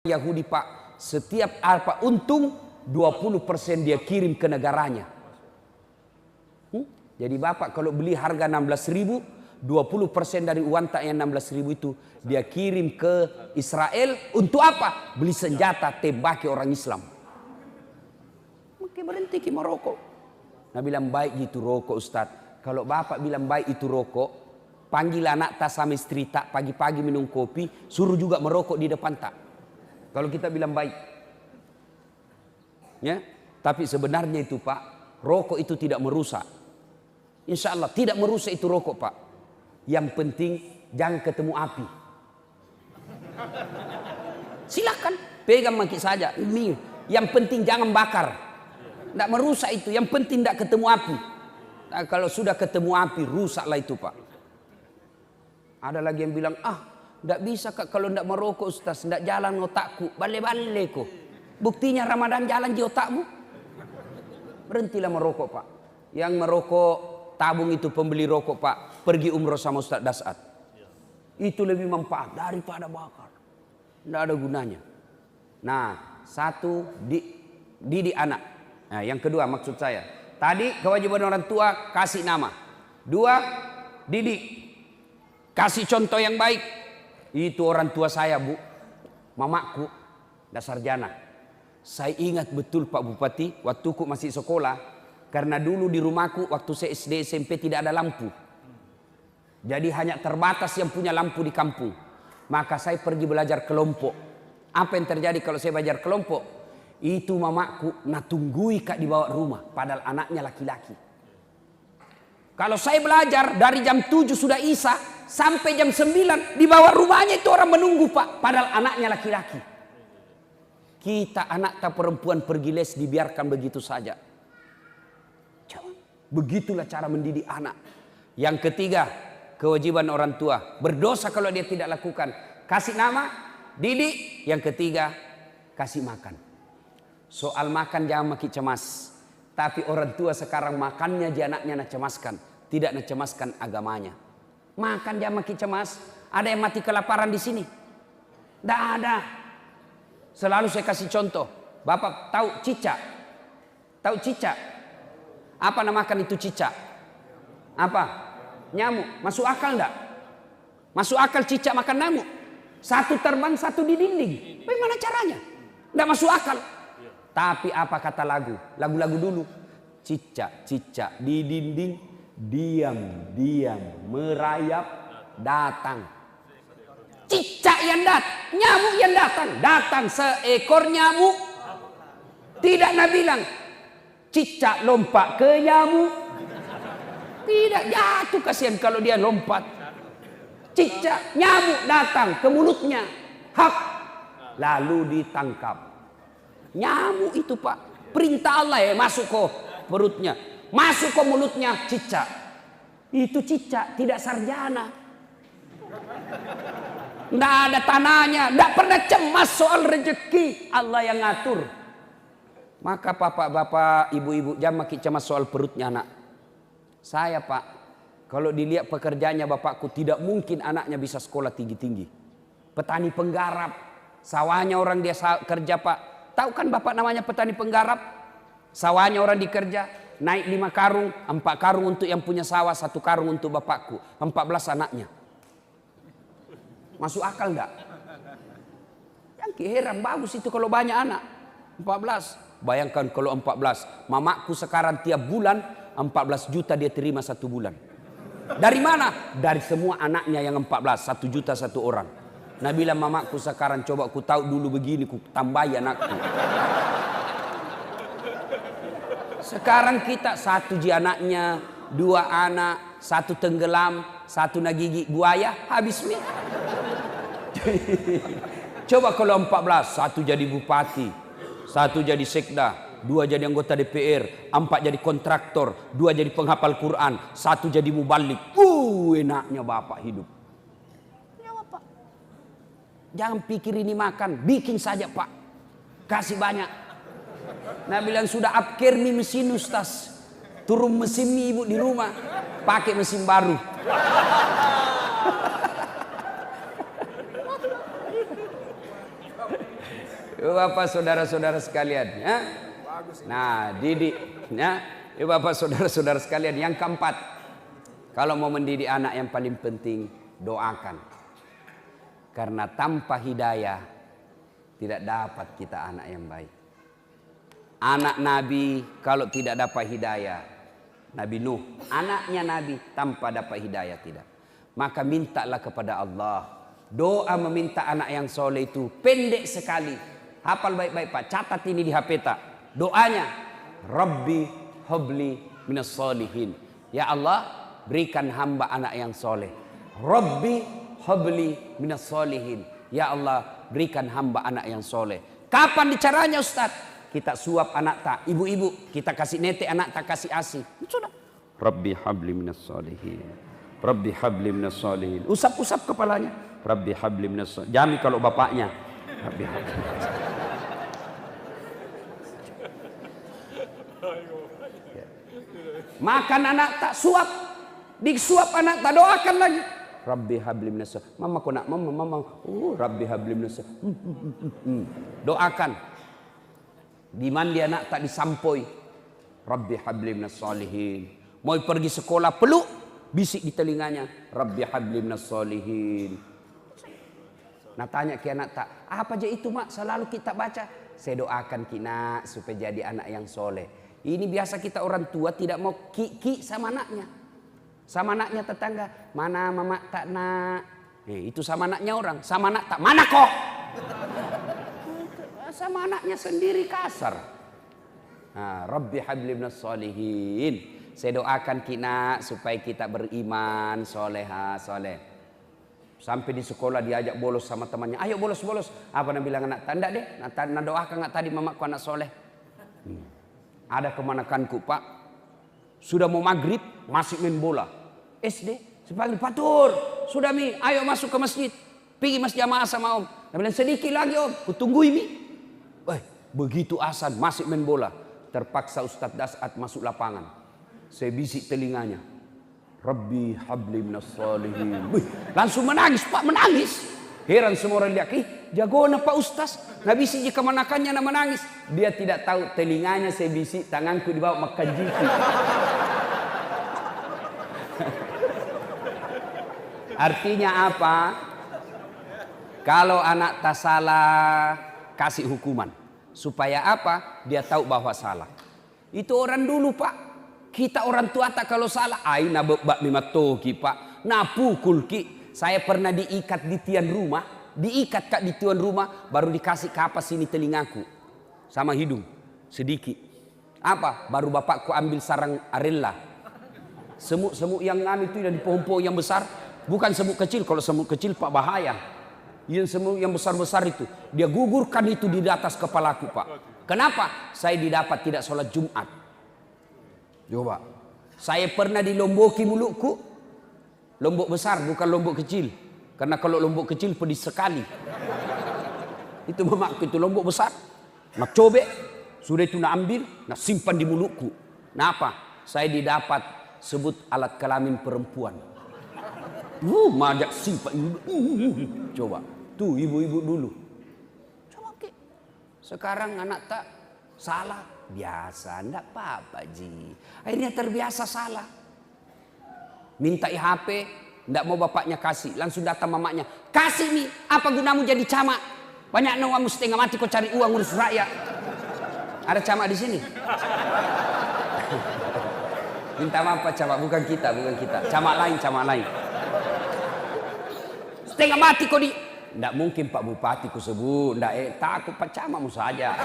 Yahudi Pak, setiap apa untung 20% dia kirim ke negaranya. Jadi Bapak kalau beli harga 16.000, 20% dari uang tak yang 16.000 itu dia kirim ke Israel untuk apa? Beli senjata tembaki orang Islam. Maka berhenti kita merokok. Nah bilang baik gitu rokok Ustadz. Kalau Bapak bilang baik itu rokok, panggil anak tak sama istri tak pagi-pagi minum kopi, suruh juga merokok di depan tak. Kalau kita bilang baik, ya, tapi sebenarnya itu Pak, rokok itu tidak merusak. Insya Allah tidak merusak itu rokok Pak. Yang penting jangan ketemu api. Silakan pegang maki saja. Ini yang penting jangan bakar. Tidak merusak itu. Yang penting tidak ketemu api. Nah, kalau sudah ketemu api rusaklah itu Pak. Ada lagi yang bilang tidak bisa Kak kalau tidak merokok Ustaz, tidak jalan otakku, bale-bale kok. Buktinya Ramadan jalan di otakmu. Berhentilah merokok Pak. Yang merokok tabung itu pembeli rokok Pak, pergi umroh sama Ustaz Dasat. Itu lebih manfaat daripada bakar. Tidak ada gunanya. Nah, satu didik anak. Nah, yang kedua maksud saya, tadi kewajiban orang tua kasih nama. Dua, didik. Kasih contoh yang baik. Itu orang tua saya Bu, mamaku, dasar sarjana. Saya ingat betul Pak Bupati, waktu ku masih sekolah. Karena dulu di rumahku waktu saya SD SMP tidak ada lampu. Jadi hanya terbatas yang punya lampu di kampung. Maka saya pergi belajar kelompok. Apa yang terjadi kalau saya belajar kelompok? Itu mamaku natunggui Kak di bawah rumah. Padahal anaknya laki-laki. Kalau saya belajar dari jam 7 sudah isya sampai jam 9 di bawah rumahnya itu orang menunggu Pak. Padahal anaknya laki-laki. Kita anak tak perempuan pergi les dibiarkan begitu saja. Begitulah cara mendidik anak. Yang ketiga, kewajiban orang tua. Berdosa kalau dia tidak lakukan. Kasih nama, didik. Yang ketiga, kasih makan. Soal makan jangan makin cemas. Tapi orang tua sekarang makannya dia anaknya nak cemaskan. Tidak nak cemaskan agamanya. Makan dia makin cemas. Ada yang mati kelaparan di sini? Tidak ada. Selalu saya kasih contoh. Bapak tahu cicak? Tahu cicak? Apa namakan itu cicak? Apa? Nyamuk. Masuk akal enggak? Masuk akal cicak makan nyamuk? Satu terbang, satu di dinding. Bagaimana caranya? Enggak masuk akal. Tapi apa kata lagu? Lagu-lagu dulu. Cicak-cicak di dinding, diam-diam merayap datang. Cicak yang datang, nyamuk yang datang. Datang seekor nyamuk. Tidak Nabi bilang, cicak lompat ke nyamuk. Tidak, jatuh kasihan kalau dia lompat. Cicak, nyamuk datang ke mulutnya. Hak. Lalu ditangkap. Nyamuk itu Pak. Perintah Allah ya masuk ke perutnya. Masuk ke mulutnya cicak. Itu cicak, tidak sarjana. Tidak ada tanahnya. Tidak pernah cemas soal rezeki. Allah yang ngatur. Maka bapak-bapak, ibu-ibu jangan makin cemas soal perutnya anak. Saya Pak, kalau dilihat pekerjaannya bapakku tidak mungkin anaknya bisa sekolah tinggi-tinggi. Petani penggarap, sawahnya orang dia kerja Pak. Tahu kan bapak namanya petani penggarap? Sawahnya orang dikerja, naik 5 karung, 4 karung untuk yang punya sawah, 1 karung untuk bapakku. 14 anaknya. Masuk akal enggak? Yang heran bagus itu kalau banyak anak. 14. Bayangkan kalau 14. Mamaku sekarang tiap bulan 14 juta dia terima 1 bulan. Dari mana? Dari semua anaknya yang 14. 1 juta 1 orang. Nah bilang mamaku sekarang coba ku tahu dulu begini ku tambahi anakku. Sekarang kita 1 ji anaknya, 2 anak, 1 tenggelam, 1 nagigi buaya, habis mi. Coba kalau 14, 1 jadi bupati, 1 jadi sekda, 2 jadi anggota DPR, 4 jadi kontraktor, 2 jadi penghafal Quran, 1 jadi mubalik. Enaknya bapak hidup. Nyawa Pak. Jangan pikir ini makan, bikin saja Pak. Kasih banyak. Nah bilang sudah upgrade nih mesin Ustaz. Turun mesin nih ibu di rumah. Pakai mesin baru. Bapak saudara-saudara sekalian, ya. Nah, didik, ya. Bapak saudara-saudara sekalian, yang keempat, kalau mau mendidik anak yang paling penting, doakan. Karena tanpa hidayah tidak dapat kita anak yang baik. Anak Nabi kalau tidak dapat hidayah, Nabi Nuh, anaknya Nabi tanpa dapat hidayah tidak. Maka mintalah kepada Allah. Doa meminta anak yang soleh itu pendek sekali. Hafal baik-baik Pak, catat ini di HP tak. Doanya, Rabbi habli minas solihin. Ya Allah, berikan hamba anak yang soleh. Rabbi habli minas solihin. Ya Allah, berikan hamba anak yang soleh. Kapan caranya Ustaz? Kita suap anak tak, ibu-ibu kita kasih nete anak tak, kasih asi. Sudah. Rabbi habli minas solihin. Rabbi habli minas solihin. Usap-usap kepalanya. Rabbi habli minas solihin. Jami kalau bapaknya. Rabbi habli minas solihin. Makan anak tak, suap. Disuap anak tak, doakan lagi. Rabbi habli minas solihin. Mama kau nak, mama. Rabbi habli minas solihin. Doakan. Di mandi anak tak disampoi. Rabbi habli minas solihin. Mau pergi sekolah peluk, bisik di telinganya. Rabbi habli minas solihin. Nah tanya ke anak tak, apa aja itu mak selalu kita baca? Saya doakan kina supaya jadi anak yang soleh. Ini biasa kita orang tua tidak mau ki sama anaknya. Sama anaknya tetangga. Mana mama tak nak. Itu sama anaknya orang. Sama anak tak, mana kok? Sama anaknya sendiri kasar. Nah, Rabbi habli minas solihin. Saya doakan kina supaya kita beriman, soleha, soleh. Sampai di sekolah diajak bolos sama temannya. Ayo bolos. Apa nak bilang anak? Tanda deh. Nak doakan nggak tadi mamaku anak soleh. Ada kemanakanku Pak. Sudah mau maghrib masih main bola. SD. Sepanggil Patur. Sudah mi. Ayo masuk ke masjid. Pergi masjid jamaah sama om. Dia bilang sedikit lagi om. Kutunggu mi. Begitu azan masih main bola. Terpaksa Ustadz Dasat masuk lapangan. Saya bisik telinganya. Rabbi habli minas solihin. Langsung menangis Pak, menangis. Heran semua orang lihat, jago na Pak Ustaz. Nggak bisik jika menakannya na menangis. Dia tidak tahu telinganya saya bisik, tanganku dibawa makan jiki. Artinya apa? Kalau anak tak salah, kasih hukuman. Supaya apa? Dia tahu bahwa salah. Itu orang dulu Pak. Kita orang tua tak kalau salah. Aina bebak mimatoki Pak. Nah pukul ki. Saya pernah diikat di tiang rumah. Diikat Kak di tiang rumah. Baru dikasih kapas sini telingaku. Sama hidung. Sedikit. Apa? Baru bapakku ambil sarang arella. Semut-semut yang ngam itu yang di pohon-pohon yang besar. Bukan semut kecil. Kalau semut kecil Pak bahaya. Yang semut yang besar-besar itu. Dia gugurkan itu di atas kepalaku Pak. Kenapa? Saya didapat tidak sholat Jumat. Coba. Saya pernah dilomboki mulutku. Lombok besar bukan lombok kecil. Karena kalau lombok kecil pedis sekali. Itu mamaku itu lombok besar. Nak cobek. Sudah itu nak ambil. Nak simpan di mulutku. Nah apa? Saya didapat sebut alat kelamin perempuan. Majak simpan. Coba. Tuh ibu-ibu dulu. Coba ke. Sekarang anak tak salah. Biasa, enggak apa-apa Ji. Akhirnya terbiasa salah. Minta HP, enggak mau bapaknya kasih. Langsung datang mamanya. Kasih nih, apa gunamu jadi camat? Banyak nawamu setengah mati kau cari uang urus rakyat. Ada camat di sini? Minta maaf Pak camat, bukan kita. Camat lain. Setengah mati kau di... Enggak mungkin Pak Bupati ku sebut. Enggak, takut Pak camatmu saja.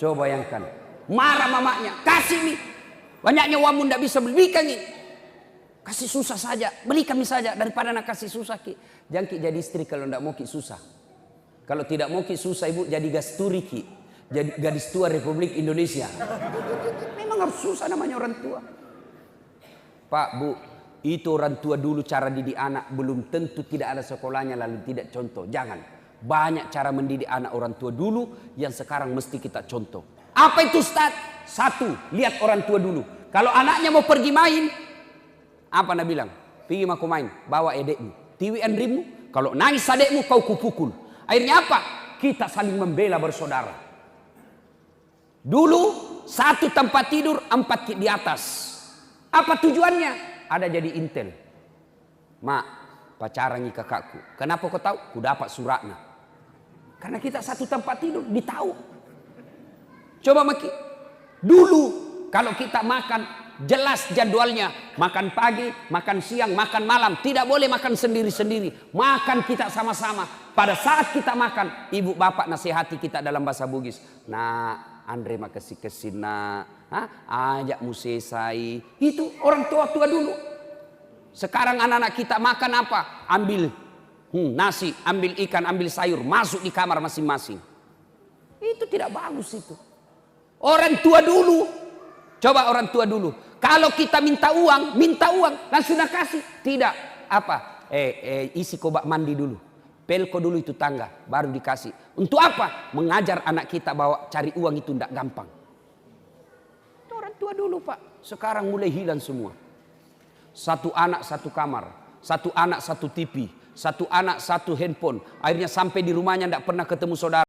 Coba bayangkan. Marah mamanya. Kasih nih. Banyaknya uangmu tidak bisa belikan nih. Kasih susah saja. Beli kami saja. Daripada nak kasih susah ki. Jangan ki jadi istri kalau tidak mau ki susah. Kalau tidak mau ki susah ibu jadi gasturi ki. Jadi gadis tua Republik Indonesia. Memang harus susah namanya orang tua. Pak Bu. Itu orang tua dulu cara didik anak. Belum tentu tidak ada sekolahnya lalu tidak contoh. Jangan. Banyak cara mendidik anak orang tua dulu yang sekarang mesti kita contoh. Apa itu Ustaz? Satu, lihat orang tua dulu. Kalau anaknya mau pergi main, apa nak bilang? Pergi aku main, bawa adekmu. Tiwi andrimu, kalau nangis adekmu kau kupukul. Akhirnya apa? Kita saling membela bersaudara. Dulu satu tempat tidur, 4 di atas. Apa tujuannya? Ada jadi intel. Mak, pacaran nih kakakku. Kenapa kau tahu? Ku dapat suratnya. Karena kita satu tempat tidur, ditahu. Coba maki. Dulu kalau kita makan, jelas jadwalnya. Makan pagi, makan siang, makan malam. Tidak boleh makan sendiri-sendiri. Makan kita sama-sama. Pada saat kita makan, ibu bapak nasihati kita dalam bahasa Bugis. Nah, Andre makasih kesina. Ajak musesai. Itu orang tua-tua dulu. Sekarang anak-anak kita makan apa? Ambil nasi, ambil ikan, ambil sayur. Masuk di kamar masing-masing. Itu tidak bagus itu. Orang tua dulu. Coba orang tua dulu. Kalau kita minta uang langsung kasih. Tidak. Apa? Isi kobak mandi dulu. Pelko dulu itu tangga. Baru dikasih. Untuk apa? Mengajar anak kita bahwa cari uang itu tidak gampang. Itu orang tua dulu Pak. Sekarang mulai hilang semua. Satu anak satu kamar. Satu anak satu TV. Satu anak satu handphone. Akhirnya sampai di rumahnya tidak pernah ketemu saudara.